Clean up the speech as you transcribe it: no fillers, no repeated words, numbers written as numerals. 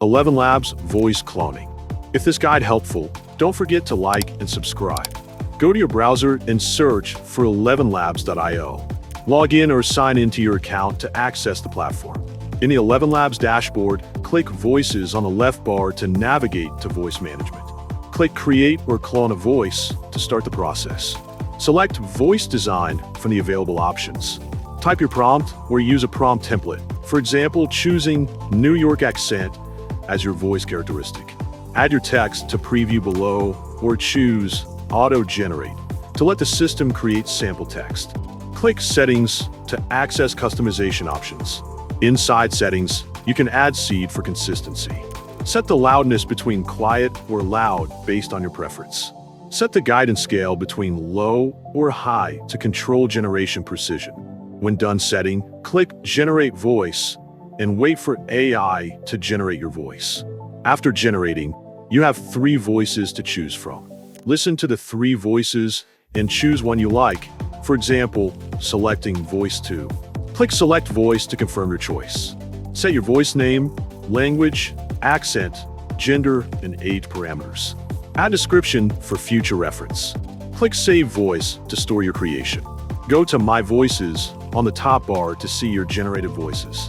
ElevenLabs Voice Cloning. If this guide helpful, don't forget to like and subscribe. Go to your browser and search for elevenlabs.io. Log in or sign into your account to access the platform. In the ElevenLabs dashboard, click Voices on the left bar to navigate to voice management. Click Create or Clone a Voice to start the process. Select Voice Design from the available options. Type your prompt or use a prompt template. For example, choosing New York accent as your voice characteristic. Add your text to preview below or choose Auto-Generate to let the system create sample text. Click Settings to access customization options. Inside Settings, you can add seed for consistency. Set the loudness between quiet or loud based on your preference. Set the guidance scale between low or high to control generation precision. When done setting, click Generate Voice and wait for AI to generate your voice. After generating, you have 3 voices to choose from. Listen to the 3 voices and choose one you like. For example, selecting Voice 2. Click Select Voice to confirm your choice. Set your voice name, language, accent, gender, and age parameters. Add description for future reference. Click Save Voice to store your creation. Go to My Voices on the top bar to see your generated voices.